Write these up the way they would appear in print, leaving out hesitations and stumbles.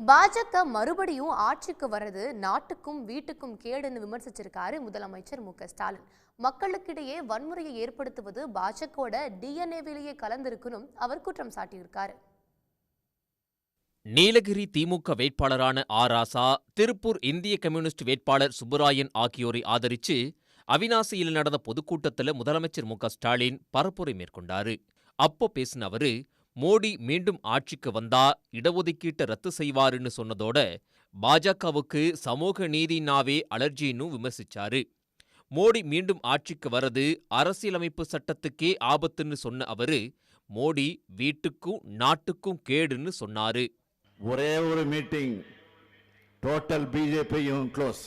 பாஜக மறுபடியும் ஆட்சிக்கு வர்றது நாட்டுக்கும் வீட்டுக்கும் கேடுன்னு விமர்சிச்சிருக்காரு முதலமைச்சர் மு.க.ஸ்டாலின். மக்களுக்கிடையே வன்முறையை ஏற்படுத்துவது பாஜகவோட டிஎன்ஏவிலேயே கலந்திருக்கணும் அவர் குற்றம் சாட்டியிருக்காரு. நீலகிரி திமுக வேட்பாளரான ராசா, திருப்பூர் இந்திய கம்யூனிஸ்ட் வேட்பாளர் சுப்புராயன் ஆகியோரை ஆதரிச்சு அவிநாசியில் நடந்த பொதுக்கூட்டத்தில் முதலமைச்சர் மு.க.ஸ்டாலின் பரப்புரை மேற்கொண்டாரு. அப்போ பேசின அவரு, மோடி மீண்டும் ஆட்சிக்கு வந்தா இடஒதுக்கீட்டை ரத்து செய்வாருன்னு சொன்னதோட பாஜகவுக்கு சமூக நீதினாவே அலர்ஜின்னு விமர்சிச்சாரு. மோடி மீண்டும் ஆட்சிக்கு வரது அரசியலமைப்பு சட்டத்துக்கே ஆபத்துன்னு சொன்ன அவரு, மோடி வீட்டுக்கும் நாட்டுக்கும் கேடுன்னு சொன்னாரு. ஒரே ஒரு மீட்டிங், டோட்டல் பிஜேபியும் க்ளோஸ்.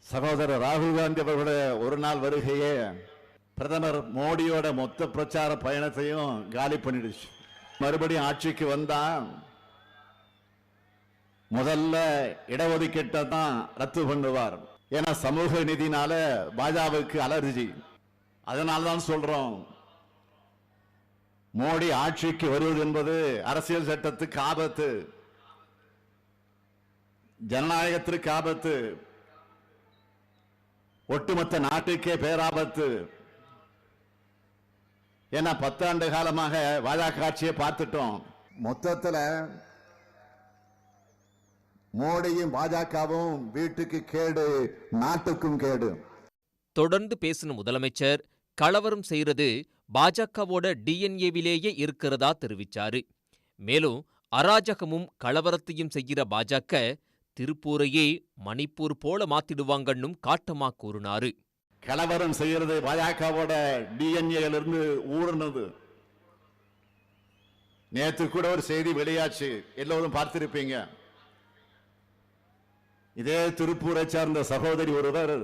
சகோதரர் ராகுல் காந்தி அவர்களுடைய ஒரு நாள் வருகையே பிரதமர் மோடியோட மொத்த பிரச்சார பயணத்தையும் காலி பண்ணிடுச்சு. மறுபடியும் ஆட்சிக்கு வந்தா முதல்ல இடஒதுக்கீட்டை தான் ரத்து பண்ணுவார். ஏன்னா சமூக நீதினால பாஜகவுக்கு அலர்ஜி. அதனால்தான் சொல்றோம், மோடி ஆட்சிக்கு வருவது என்பது அரசியல் சட்டத்துக்கு ஆபத்து, ஜனநாயகத்திற்கு ஆபத்து, ஒட்டுமொத்த நாட்டுக்கே பேராபத்து. ஏன்னா 10 ஆண்டு காலமாக பாஜக ஆட்சியை பார்த்துட்டோம். மொத்தத்தில் மோடியும் பாஜகவும் வீட்டுக்கு கேடு, நாட்டுக்கும் கேடு. தொடர்ந்து பேசின முதலமைச்சர், கலவரம் செய்யறது பாஜகவோட டிஎன்ஏவிலேயே இருக்கிறதா தெரிவிச்சாரு. மேலும் அராஜகமும் கலவரத்தையும் செய்கிற பாஜக திருப்பூரையே மணிப்பூர் போல மாத்திடுவாங்கன்னும் காட்டமா கூறினாரு. கலவரம் செய்யறது பாஜகவோட டிஎன்ஏலிருந்து ஊர்னது. நேற்று கூட ஒரு செய்தி வெளியாச்சு, எல்லோரும் பார்த்திருப்பீங்க. இதே திருப்பூரை சார்ந்த சகோதரி ஒருவர்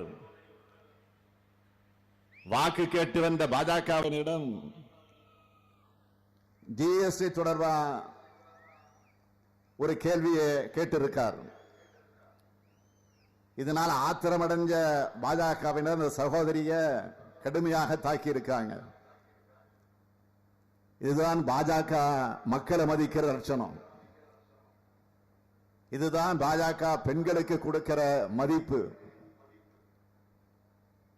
வாக்கு கேட்டு வந்த பாஜகவினிடம் ஜிஎஸ்டி தொடர்பா ஒரு கேள்வியை கேட்டிருக்கார். இதனால ஆத்திரமடைஞ்ச பாஜகவினர் அந்த சகோதரிய கடுமையாக தாக்கி இருக்காங்க. இதுதான் பாஜக மக்களை மதிக்கிற லட்சணம். இதுதான் பாஜக பெண்களுக்கு கொடுக்கிற மதிப்பு.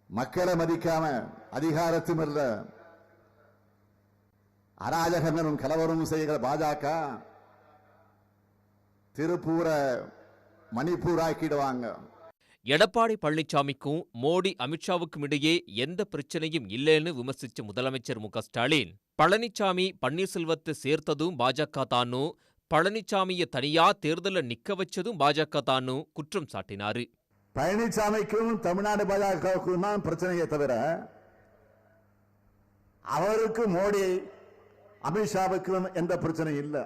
மக்களை மதிக்காம அதிகாரத்தும் இல்ல, அராஜகங்களும் கலவரமும் செய்கிற பாஜக திருப்பூரை மணிப்பூர் ஆக்கிடுவாங்க. எடப்பாடி பழனிசாமிக்கும் மோடி அமித்ஷாவுக்கும் இடையே எந்த பிரச்சனையும் இல்லைன்னு விமர்சிச்ச முதலமைச்சர் மு.க.ஸ்டாலின், பழனிசாமி பன்னீர்செல்வத்தை சேர்த்ததும் பாஜக தானு, பழனிசாமியை தனியா தேர்தலில் நிக்க வச்சதும் பாஜக தானு குற்றம் சாட்டினாரு. பழனிசாமிக்கும் தமிழ்நாடு பாஜகவுக்கும் தான் பிரச்சனையை தவிர அவருக்கு மோடி அமித்ஷாவுக்கும் எந்த பிரச்சனையும் இல்லை.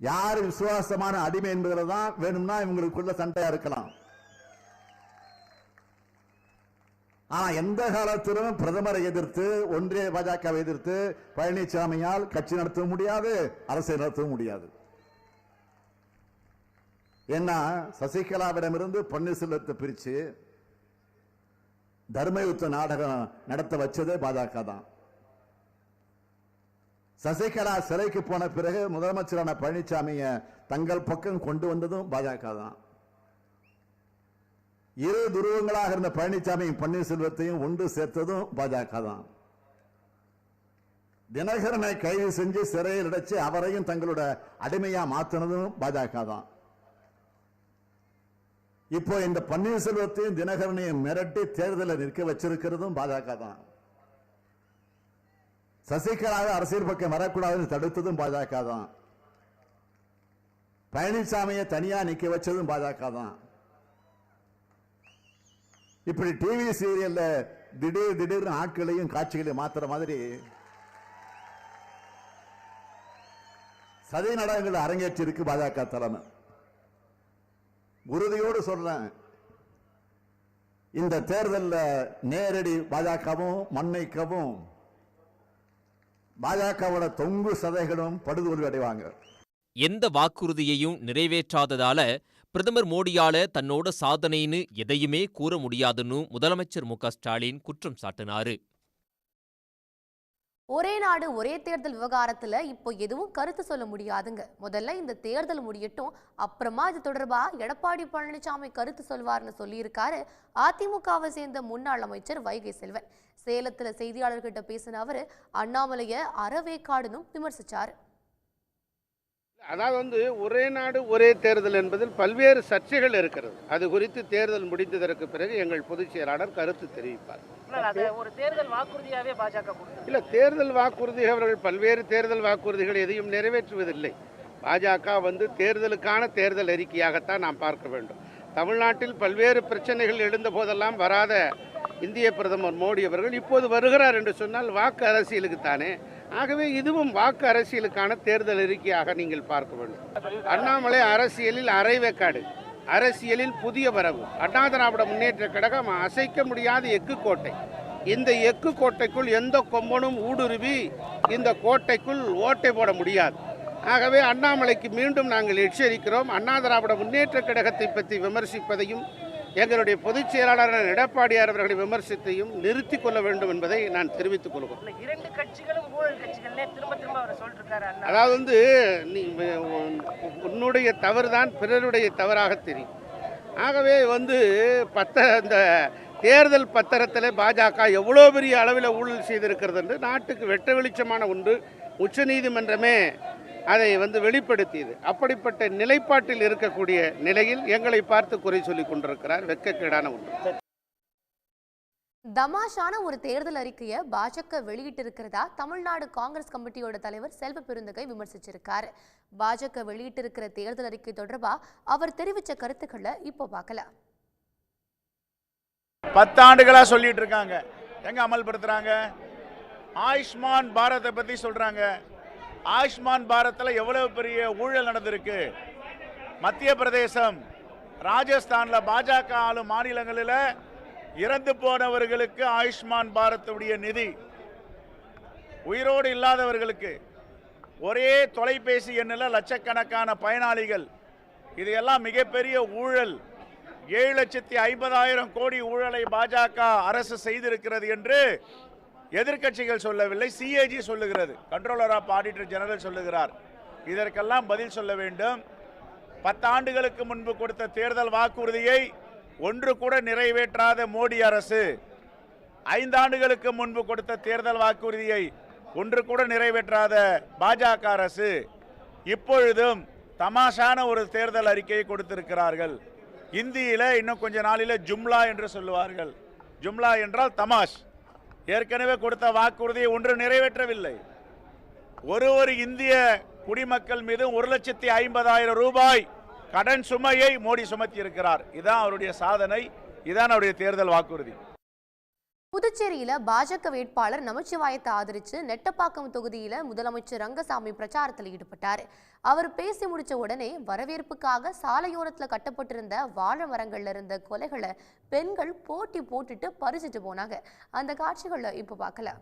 யாரு விசுவாசமான அடிமை என்பதில் தான் வேணும்னா இவங்களுக்குள்ள சண்டையா இருக்கலாம். ஆனா எந்த காலத்திலும் பிரதமரை எதிர்த்து, ஒன்றிய பாஜகவை எதிர்த்து பழனிசாமியால் கட்சி நடத்த முடியாது, அரசியல் நடத்த முடியாது. ஏன்னா சசிகலாவிடமிருந்து பன்னீர்செல்வத்தை பிரிச்சு தர்மயுத்த நாடகம் நடத்த வச்சதே பாஜக தான். சசிகலா சிறைக்கு போன பிறகு முதலமைச்சரான பழனிசாமிய தங்கள் பக்கம் கொண்டு வந்ததும் பாஜக தான். இரு துருவங்களாக இருந்த பழனிசாமியும் பன்னீர்செல்வத்தையும் ஒன்று சேர்த்ததும் பாஜக தான். தினகரனை கைது செஞ்சு சிறையில் அடைச்சு அவரையும் தங்களோட அடிமையா மாத்தினதும் பாஜக தான். இப்போ இந்த பன்னீர்செல்வத்தையும் தினகரனையும் மிரட்டி தேர்தலில் நிற்க வச்சிருக்கிறதும் பாஜக தான். சசிகலாவை அரசியல் பக்கம் வரக்கூடாதுன்னு தடுத்ததும் பாஜக தான். பழனிசாமியை தனியா நிக்க வச்சதும் பாஜக தான். இப்படி டிவி சீரியல்ல திடீர்னு ஆட்களையும் காட்சிகளையும் மாத்துற மாதிரி சதி நாடகங்கள் அரங்கேற்றி இருக்கு பாஜக தலைமை. உறுதியோடு சொல்றேன், இந்த தேர்தலில் நேரடி பாஜகவும் மண்ணைக்கவும் பாஜகவோட தொங்கு சதைகளும் படுதோல்வி அடைவாங்க. எந்த வாக்குறுதியையும் நிறைவேற்றாததால பிரதமர் மோடியால தன்னோட சாதனைன்னு எதையுமே கூற முடியாதுன்னு முதலமைச்சர் மு.க.ஸ்டாலின் குற்றம் சாட்டினாரு. ஒரே நாடு ஒரே தேர்தல் விவகாரத்துல இப்போ எதுவும் கருத்து சொல்ல முடியாதுங்க. முதல்ல இந்த தேர்தல் முடியட்டும், அப்புறமா இது தொடர்பா எடப்பாடி பழனிசாமி கருத்து சொல்வார்னு சொல்லியிருக்காரு அதிமுகவை சேர்ந்த முன்னாள் அமைச்சர் வைகை செல்வன். சேலத்துல செய்தியாளர்கிட்ட பேசின அவரு அண்ணாமலைய அறவேக்காடுன்னு விமர்சிச்சாரு. அதாவது ஒரே நாடு ஒரே தேர்தல் என்பதில் பல்வேறு சர்ச்சைகள் இருக்கிறது. அது குறித்து தேர்தல் முடிந்ததற்கு பிறகு எங்கள் பொதுச் செயலாளர் கருத்து தெரிவிப்பார். ஒரு தேர்தல் வாக்குறுதியாவே பாஜக இல்ல, தேர்தல் வாக்குறுதி அவர்கள் பல்வேறு தேர்தல் வாக்குறுதிகள் எதையும் நிறைவேற்றுவதில்லை. பாஜக தேர்தலுக்கான தேர்தல் அறிக்கையாகத்தான் நாம் பார்க்க வேண்டும். தமிழ்நாட்டில் பல்வேறு பிரச்சனைகள் எழுந்த போதெல்லாம் வராத இந்திய பிரதமர் மோடி அவர்கள் இப்போது வருகிறார் என்று சொன்னால் வாக்கு அரசியலுக்குத்தானே. ஆகவே இதுவும் வாக்கு அரசியலுக்கான தேர்தல் அறிக்கையாக நீங்கள் பார்க்க வேண்டும். அண்ணாமலை அரசியலில் அரைவேக்காடு, அரசியலில் புதிய வரவு. அண்ணா திராவிட முன்னேற்ற கழகம் அசைக்க முடியாத எக்கு கோட்டை. இந்த எக்கு கோட்டைக்குள் எந்த கொம்பனும் ஊடுருவி இந்த கோட்டைக்குள் ஓட்டை போட முடியாது. ஆகவே அண்ணாமலைக்கு மீண்டும் நாங்கள் எச்சரிக்கிறோம். அண்ணா திராவிட முன்னேற்ற கழகத்தை பற்றி விமர்சிப்பதையும் எங்களுடைய பொதுச் செயலாளர் எடப்பாடியார் அவர்களை விமர்சித்தையும் நிறுத்திக் கொள்ள வேண்டும் என்பதை நான் தெரிவித்துக் கொள்கிறேன். இரண்டு கட்சிகளும் ஊழல் கட்சிகளே திரும்ப அவர் சொல்லிருக்காரு. அதாவது உன்னுடைய தவறுதான் பிறருடைய தவறாக தெரியும். ஆகவே இந்த தேர்தல் பத்திரத்தில் பாஜக எவ்வளோ பெரிய அளவில் ஊழல் செய்திருக்கிறது என்று நாட்டுக்கு வெட்ட வெளிச்சமான ஒன்று. உச்சநீதிமன்றமே அதை வெளிப்படுத்தியது. அப்படிப்பட்ட நிலைப்பாட்டில் இருக்கக்கூடிய நிலையில் எங்களை பார்த்து குறை சொல்லிக் கொண்டிருக்கிறார். வெட்கக்கேடான ஒன்று. தமாஷான ஒரு தேர்தல் அறிக்கையை பாஜக வெளியிட்டிருக்கிறதா தமிழ்நாடு காங்கிரஸ் கமிட்டியோட தலைவர் செல்வ பெருந்தகை விமர்சிச்சிருக்காரு. பாஜக வெளியிட்டிருக்கிற தேர்தல் அறிக்கை தொடர்பா அவர் தெரிவித்த கருத்துக்களை இப்போ பார்க்கலாம். 10 ஆண்டுகளா சொல்லிட்டு இருக்காங்க, எங்க அமல்படுத்துறாங்க? ஆயுஷ்மான் பாரத்தை பத்தி சொல்றாங்க. ஆயுஷ்மான் பாரத்தில் எவ்வளவு பெரிய ஊழல் நடந்திருக்கு. மத்திய பிரதேசம், ராஜஸ்தான்ல பாஜக ஆளும் மாநிலங்களில் இறந்து போனவர்களுக்கு ஆயுஷ்மான் பாரத்துடைய நிதி, உயிரோடு இல்லாதவர்களுக்கு ஒரே தொலைபேசி எண்ணில் லட்சக்கணக்கான பயனாளிகள். இது எல்லாம் மிகப்பெரிய ஊழல். 7,50,000 கோடி ஊழலை பாஜக அரசு செய்திருக்கிறது என்று எதிர்க்கட்சிகள் சொல்லவில்லை, சிஏஜி சொல்லுகிறது, கண்ட்ரோலர் ஆஃப் ஆடிட்டர் ஜெனரல் சொல்லுகிறார். இதற்கெல்லாம் பதில் சொல்ல வேண்டும். 10 ஆண்டுகளுக்கு முன்பு கொடுத்த தேர்தல் வாக்குறுதியை ஒன்று கூட நிறைவேற்றாத மோடி அரசு, 5 ஆண்டுகளுக்கு முன்பு கொடுத்த தேர்தல் வாக்குறுதியை ஒன்று கூட நிறைவேற்றாத பாஜக அரசு இப்பொழுதும் தமாஷான ஒரு தேர்தல் அறிக்கையை கொடுத்திருக்கிறார்கள். இந்தியில இன்னும் கொஞ்ச நாளில ஜும்லா என்று சொல்லுவார்கள். ஜும்லா என்றால் தமாஷ். ஏற்கனவே கொடுத்த வாக்குறுதியை ஒன்று நிறைவேற்றவில்லை. ஒரு இந்திய குடிமக்கள் மீது 1,50,000 ரூபாய் கடன் சுமையை மோடி சுமத்தி இருக்கிறார். இதான் அவருடைய சாதனை, இதான் அவருடைய தேர்தல் வாக்குறுதி. புதுச்சேரியில பாஜக வேட்பாளர் நமச்சிவாயத்தை ஆதரிச்சு நெட்டப்பாக்கம் தொகுதியில முதலமைச்சர் ரங்கசாமி பிரச்சாரத்தில் ஈடுபட்டார். அவர் பேசி முடிச்ச உடனே வரவேற்புக்காக சாலையோரத்துல கட்டப்பட்டிருந்த வாழை மரங்கள்ல இருந்த கொலைகளை பெண்கள் போட்டி போட்டுட்டு பறிச்சுட்டு போனாங்க. அந்த காட்சிகளை இப்ப பார்க்கலாம்.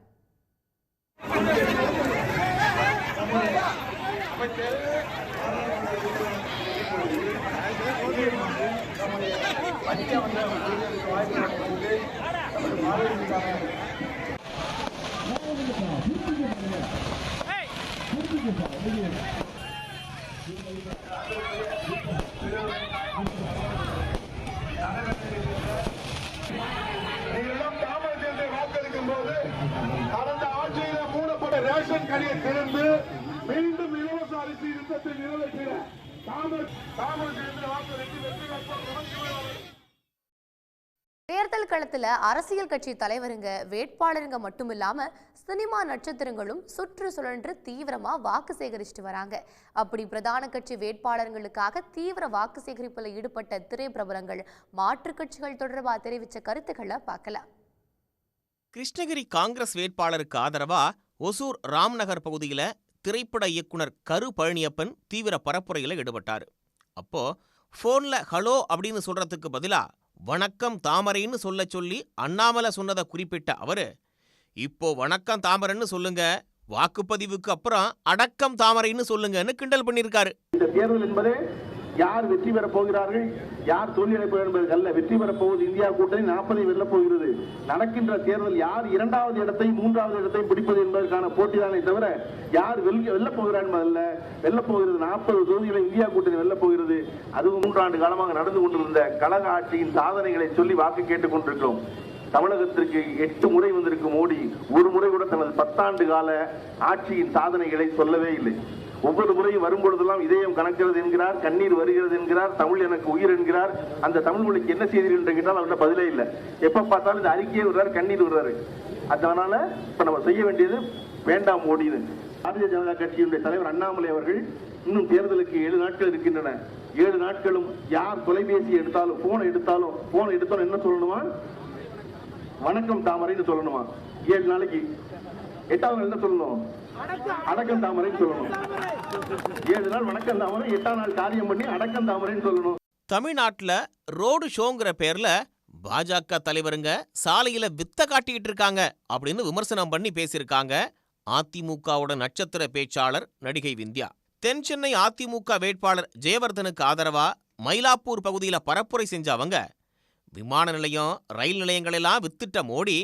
ரேஷன் கடையை திறந்து மீண்டும் இலவச அரிசி திட்டத்தை நிறைவேற்றிட தேர்தல் களத்துல அரசியல் கட்சி தலைவருங்க, வேட்பாளருங்க மட்டுமில்லாம சினிமா நட்சத்திரங்களும் சுற்று சுழன்று தீவிரமா வாக்கு சேகரிச்சுட்டு வராங்க. அப்படி பிரதான கட்சி வேட்பாளர்களுக்காக தீவிர வாக்கு சேகரிப்புல ஈடுபட்ட திரைப்பிரபலங்கள் மாற்றுக் கட்சிகள் தொடர்பா தெரிவித்த கருத்துக்களை பார்க்கலாம். கிருஷ்ணகிரி காங்கிரஸ் வேட்பாளருக்கு ஆதரவா ஒசூர் ராம்நகர் பகுதியில திரைப்பட இயக்குனர் கரு பழனியப்பன் தீவிர பரப்புரையில ஈடுபட்டார். அப்போ போன்ல ஹலோ அப்படின்னு சொல்றதுக்கு பதிலா வணக்கம் தாமரைன்னு சொல்லி அண்ணாமலை சொன்னதை குறிப்பிட்ட அவரு, இப்போ வணக்கம் தாமரைன்னு சொல்லுங்க, வாக்குப்பதிவுக்கு அப்புறம் அடக்கம் தாமரைன்னு சொல்லுங்கன்னு கிண்டல் பண்ணிருக்காரு. இந்த தேர்தல் என்பது யார் வெற்றி பெறப் போகிறார்கள், யார் தோல்வியடைப்போம் என்பதற்கல்ல. வெற்றி பெறப் போவது இந்தியா கூட்டணி 40 வெல்லப் போகிறது. நடக்கின்ற தேர்தல் யார் 2வது இடத்தை 3வது இடத்தை பிடிப்பது என்பதற்கான போட்டிதானே தவிர யார் வெல்லப் போகிறார் என்பதல்ல. வெல்லப் போகிறது 40 தொகுதிகளை இந்தியா கூட்டணி வெல்லப் போகிறது. அதுவும் 3 ஆண்டு காலமாக நடந்து கொண்டிருந்த கழக ஆட்சியின் சாதனைகளை சொல்லி வாக்கு கேட்டுக் கொண்டிருக்கிறோம். தமிழகத்திற்கு 8 முறை வந்திருக்கும் மோடி ஒரு முறை கூட தனது 10 ஆண்டு கால ஆட்சியின் சாதனைகளை சொல்லவே இல்லை. ஒவ்வொரு முறையும் வரும்பொழுதெல்லாம் இதயம் கணக்கிறது என்கிறார், கண்ணீர் வருகிறது என்கிறார், தமிழ் எனக்கு உயிர் என்கிறார். அந்த தமிழ் மொழிக்கு என்ன செய்தீர்கள் என்று கேட்டால் அவர்கிட்ட பதிலே இல்லை. எப்ப பார்த்தாலும் இந்த அறிக்கையே விடுறாரு, கண்ணீர் விடுறாரு. அதனால இப்ப நம்ம செய்ய வேண்டியது வேண்டாம் மோடின்னு. பாரதிய ஜனதா கட்சியினுடைய தலைவர் அண்ணாமலை அவர்கள் இன்னும் தேர்தலுக்கு 7 நாட்கள் இருக்கின்றன. 7 நாட்களும் யார் தொலைபேசி எடுத்தாலும் போன் எடுத்தாலும் என்ன சொல்லணுமா? வணக்கம் தாமரைன்னு சொல்லணுமா? 7 நாளைக்கு. 8வது என்ன சொல்லணும்? அடக்கம் தாமரைன்னு சொல்லணும். 7 நாள் வணக்கம் தாமரை, 8ஆம் நாள் காரியம் பண்ணி அடக்கம் தாமரைன்னு சொல்லணும். தமிழ்நாட்டுல ரோடு ஷோங்கிற பேர்ல பாஜக தலைவருங்க சாலையில வித்த காட்டிக்கிட்டு இருக்காங்க அப்படின்னு விமர்சனம் பண்ணி பேசியிருக்காங்க அதிமுகவோட நட்சத்திர பேச்சாளர் நடிகை விந்தியா. தென் சென்னை அதிமுக வேட்பாளர் ஜெயவர்தனுக்கு ஆதரவா மயிலாப்பூர் பகுதியில பரப்புரை செஞ்ச அவங்க, விமான நிலையம் ரயில் நிலையங்களெல்லாம் வித்துட்ட மோடி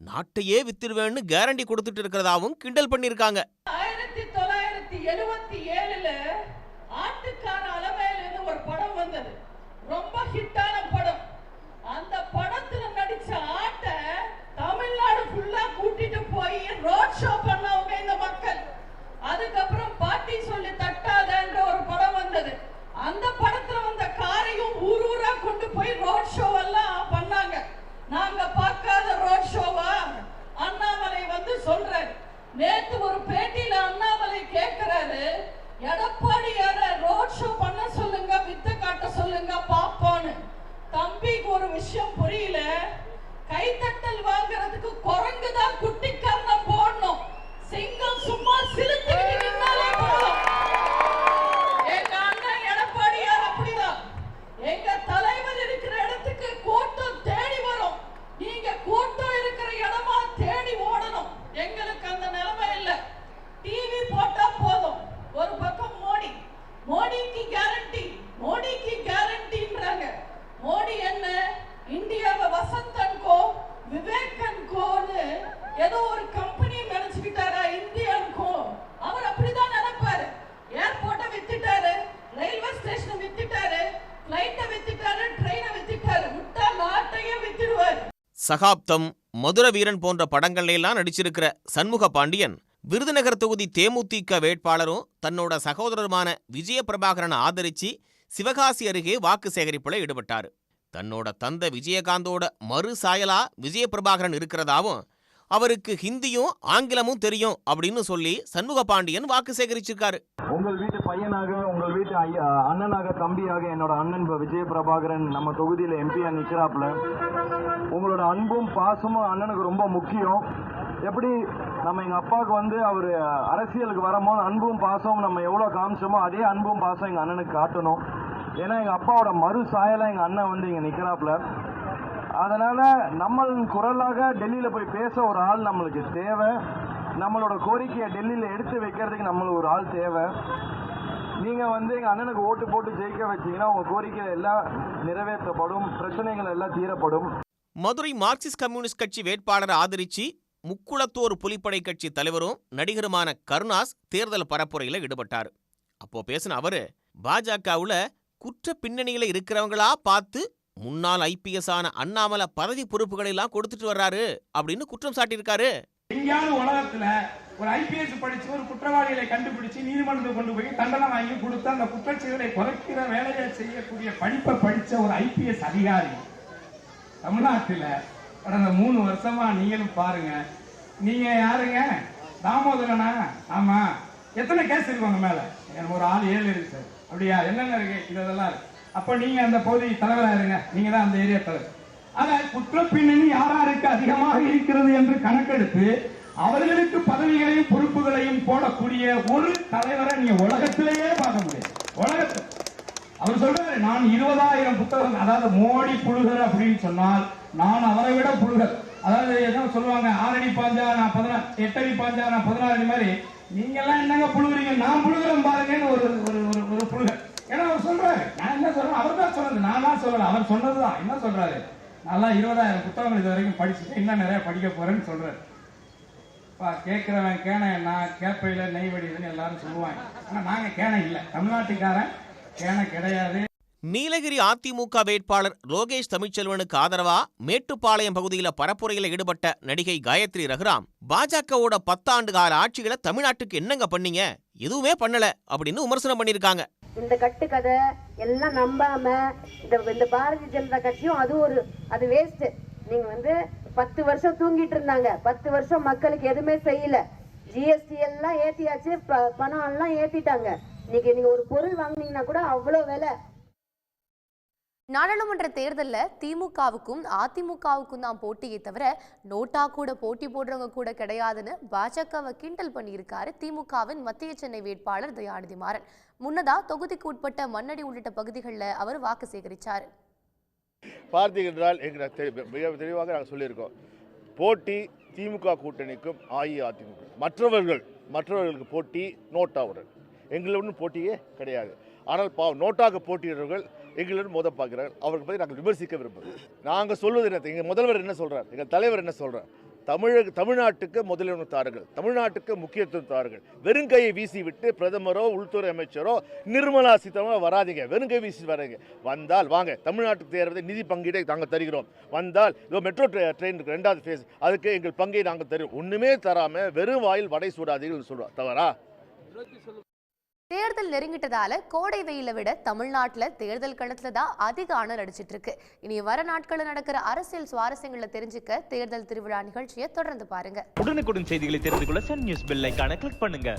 நாட்டையே வித்துடுவேன்னு கேரண்டி கொடுத்துட்டு இருக்கிறதாவும் கிண்டல் பண்ணிருக்காங்க. 1977 ஆட்டுக்கார அலமேலுன்னு ஒரு படம் வந்தது. ரொம்ப ஹிட்டான படம். அந்த படத்துல நடிச்ச ஆட்டை தமிழ்நாடு ஃபுல்லா கூட்டிட்டு போய் ரோட் ஷோ பண்ணவங்க இந்த மக்கள். அதுக்கப்புறம் பாட்டி சொல்லி தட்டாதன்ற ஒரு படம் வந்தது. அந்த படத்துல வந்த காரையும் ஊரூரா கொண்டு போய் ரோட் ஷோ எல்லாம் பண்ணாங்க. நாங்க பார்க்காத ரோட் ஷோவா? அண்ணாமலை வந்து சொல்றாரு. நேத்து ஒரு பேட்டியில அண்ணாமலை கேட்கிறாரு, எடப்பாடியார ரோட் ஷோ பண்ண சொல்லுங்க, வித்த காட்ட சொல்லுங்க பாப்பான்னு. தம்பிக்கு ஒரு விஷயம் புரியல. கைத்தட்டல் வாங்குறதுக்கு குரங்குதான் குட்டி கர்ணம் போடணும். சிங்கம் சும்மா சிலுத்துக்கிட்டு நின்னாலே போதும். எங்க அண்ணன் எடப்பாடியார் அப்படிதான். எங்க தலைவர் இருக்கிற இடத்துக்கு கூட்டம் தேடி வரும். நீங்க கூட்டம் இருக்கிற இடமா தேடி ஓடணும். எங்களுக்கு அந்த நிலைமை இல்ல. டிவி போட்டா போதும். ஒரு பக்கம் மோடிக்கு கேரண்டின்றாங்க. மோடி என்ன இந்தியாவை வசந்தன்கோ விவேகன்கோன்னு ஏதோ ஒரு கம்பெனி நினைச்சுக்கிட்டாரா? இந்தியன்கோ அவர் அப்படிதான் நினைப்பாரு. ஏர்போர்ட்டை வித்துட்டாரு, ரயில்வே ஸ்டேஷனை வித்துட்டாரு, பிளைட்டை வித்துட்டாரு, ட்ரெயினை வித்துட்டாரு. விட்டா நாட்டையே வித்துடுவாரு. சகாப்தம், மதுர வீரன் போன்ற படங்கள்லாம் நடிச்சிருக்கிற சண்முக பாண்டியன் விருதுநகர் தொகுதி தேமுதிக வேட்பாளரும் தன்னோட சகோதரருமான விஜய பிரபாகரனை ஆதரிச்சு சிவகாசி அருகே வாக்கு சேகரிப்புல ஈடுபட்டாரு. தன்னோட தந்தை விஜயகாந்தோட மறு சாயலா விஜய பிரபாகரன் இருக்கிறதாவும் அவருக்கு ஹிந்தியும் ஆங்கிலமும் தெரியும் அப்படின்னு சொல்லி சண்முக பாண்டியன் வாக்கு சேகரிச்சிருக்காரு. உங்கள் வீட்டு பையனாக, உங்கள் வீட்டு அண்ணனாக, தம்பியாக என்னோட அண்ணன் விஜய பிரபாகரன் நம்ம தொகுதியில எம்பியா நிக்கிறாப்ல. உங்களோட அன்பும் பாசமும் அண்ணனுக்கு ரொம்ப முக்கியம். எப்படி நம்ம எங்க அப்பாவுக்கு வந்து அவர் அரசியலுக்கு வரும்போது அன்பும் பாசமும் நம்ம எவ்வளவு காமிச்சோமோ அதே அன்பும் பாசம் எங்க அண்ணனுக்கு காட்டணும். ஏன்னா எங்க அப்பாவோட மறு சாயலா எங்க அண்ணன் வந்து இங்க நிக்கிறாப்ல. அதனால நம்ம குரலாக டெல்லியில போய் பேச ஒரு ஆள் நம்மளுக்கு தேவை. நம்மளோட கோரிக்கையை டெல்லியில எடுத்து வைக்கிறதுக்கு நம்மளுக்கு ஒரு ஆள் தேவை. நீங்க வந்து எங்க அண்ணனுக்கு ஓட்டு போட்டு ஜெயிக்க வச்சீங்கன்னா உங்க கோரிக்கை எல்லாம் நிறைவேற்றப்படும், பிரச்சனைகள் எல்லாம் தீரப்படும். மதுரை மார்க்சிஸ்ட் கம்யூனிஸ்ட் கட்சி வேட்பாளரை ஆதரிச்சு முக்குளத்தோர் புலிப்படை கட்சி தலைவரும் நடிகருமான கருணாஸ் தேர்தல் பரப்புரையில ஈடுபட்டார். அப்போ பேசின அவரு, பாஜகவுல குற்ற பின்னணியில இருக்கிறவங்களா பார்த்து முன்னாள் IPS ஆன அண்ணாமலை பதவி பொறுப்புகளை எல்லாம் கொடுத்துட்டு வர்றாரு அப்படின்னு குற்றம் சாட்டியிருக்காரு. எங்கேயாவது உலகத்துல ஒரு IPS படிச்சு ஒரு குற்றவாளிகளை கண்டுபிடிச்சு நீதிமன்றத்தை கொண்டு போய் தண்டனை வாங்கி கொடுத்து அந்த குற்றச்செயலை குறைக்கிற வேலையை செய்யக்கூடிய படிப்பை படிச்ச ஒரு IPS அதிகாரி தமிழ்நாட்டில் கடந்த 3 வருஷமா நீங்களும் பாருங்க. நீங்க யாருங்க? தாமோதரனா? ஆமா. எத்தனை கேஸ் இருக்கு உங்க மேல? ஒரு 7 இருக்கு சார். அப்படியா? என்னென்ன இருக்கு? இதெல்லாம் இருக்கு. அப்ப நீங்க அந்த பகுதி தலைவரா இருங்க. நீங்க தான் அந்த ஏரியா தலைவர். ஆனா குற்ற பின்னணி யாராருக்கு அதிகமாக இருக்கிறது என்று கணக்கெடுத்து அவர்களுக்கு பதவிகளையும் பொறுப்புகளையும் போடக்கூடிய ஒரு தலைவரை நீங்க உலகத்திலேயே பார்க்க முடியாது. உலகத்தில் அவர் சொல்றாரு, நான் 20,000 புத்தகம், அதாவது மோடி புழுகர் அப்படின்னு சொன்னால் நான் அவரை விட புழுகர். அதாவது என்ன சொல்லுவாங்க, 6 அடி பாஞ்சா நான் 16, 8 அடி பாஞ்சா நான் 16 அடி மாதிரி நீங்க எல்லாம் என்னங்க புழுகுறீங்க, நான் புழுகிறேன் பாருங்கன்னு ஒரு புழுகர். ஏன்னா அவர் சொல்றாரு, நான் என்ன சொல்றேன், அவர் தான் சொன்னது, நான் சொல்லல, அவர் சொன்னதுதான். என்ன சொல்றாரு, நான் 20,000 புத்தகங்கள் இது வரைக்கும் படிச்சுட்டு இன்னும் நிறைய படிக்க போறேன்னு சொல்றாரு. கேட்கிறவன் கேன, நான் கேப்பையில நெய் வடிதுன்னு எல்லாரும் சொல்லுவாங்க. ஆனா நாங்க கேன இல்லை, தமிழ்நாட்டுக்காரன் கேன கிடையாது. நீலகிரி அதிமுக வேட்பாளர் லோகேஷ் தமிழ்ச்செல்வனுக்கு ஆதரவா மேட்டுப்பாளையம் பகுதியில் பரப்புரையில் ஈடுபட்ட நடிகை காயத்ரி ரகுராம், பாஜகவோட 10 ஆண்டு கால ஆட்சிகளை தமிழ்நாட்டுக்கு என்னங்க பண்ணீங்க, எதுவுமே பண்ணல அப்படின்னு விமர்சனம் பண்ணிருக்காங்க. இந்த கட்டுக்கதை எல்லாம் நம்பாம இந்த பாரதிய ஜனதா கட்சியும் அது வேஸ்ட். நீங்க 10 வருஷம் தூங்கிட்டு இருந்தாங்க, 10 வருஷம் மக்களுக்கு எதுவுமே செய்யல. ஜிஎஸ்டி எல்லாம் ஏத்தியாச்சு, பணம் எல்லாம் ஏத்திட்டாங்க. நீங்க ஒரு பொருள் வாங்கினீங்கன்னா கூட அவ்வளவு விலை. நாடாளுமன்ற தேர்தலில் திமுகவுக்கும் அதிமுகவுக்கும் தான் போட்டியை தவிர நோட்டா கூட போட்டி போடுறவங்க கூட கிடையாதுன்னு பாஜகவை கிண்டல் பண்ணியிருக்காரு திமுகவின் மத்திய சென்னை வேட்பாளர் தயாநிதி மாறன். முன்னதா தொகுதிக்கு உட்பட்ட மண்ணடி உள்ளிட்ட பகுதிகளில் அவர் வாக்கு சேகரித்தார். பார்த்தீங்க என்றால் மிக தெளிவாக நாங்கள் சொல்லியிருக்கோம், போட்டி திமுக கூட்டணிக்கும் அஇஅதிமுக, மற்றவர்களுக்கு போட்டி நோட்டாவுடன், எங்களுடன் போட்டியே கிடையாது. ஆனால் நோட்டாக போட்டியிடுறவர்கள் எங்களுடன் மோத பார்க்கிறார்கள். அவர்கள் பற்றி நாங்கள் விமர்சிக்க விரும்புகிறோம். நாங்கள் சொல்வது என்ன, எங்கள் முதல்வர் என்ன சொல்கிறார், எங்கள் தலைவர் என்ன சொல்கிறார், தமிழ்நாட்டுக்கு முதலிடம் தாருங்கள், தமிழ்நாட்டுக்கு முக்கியத்துவம் தாருங்கள். வெறுங்கையை வீசி விட்டு பிரதமரோ உள்துறை அமைச்சரோ நிர்மலா சீதாராமன் வராதிங்க, வெறுங்கை வீசி வராங்க. வந்தால் வாங்க, தமிழ்நாட்டுக்கு தேர்வதை நிதி பங்கீடை நாங்கள் தருகிறோம். வந்தால் இதோ மெட்ரோ ட்ரெயின் 2வது ஃபேஸ், அதுக்கு எங்கள் பங்கை நாங்கள் தருவோம். ஒன்றுமே தராமல் வெறும் வாயில் வடை சூடாதீர்கள் சொல்லுவோம். தவறா? தேர்தல் நெருங்கிட்டதால கோடை வெயிலை விட தமிழ்நாட்டில் தேர்தல் களத்துல தான் அதிக அனல் அடிச்சிட்டு இருக்கு. இனி வர நாட்களில் நடக்கிற அரசியல் சுவாரஸ்யங்களை தெரிஞ்சுக்க தேர்தல் திருவிழா நிகழ்ச்சியை தொடர்ந்து பாருங்க. உடனுக்குடன் செய்திகளை தெரிந்து கொள்ள சன் நியூஸ் பெல் ஐகானை கிளிக் பண்ணுங்க.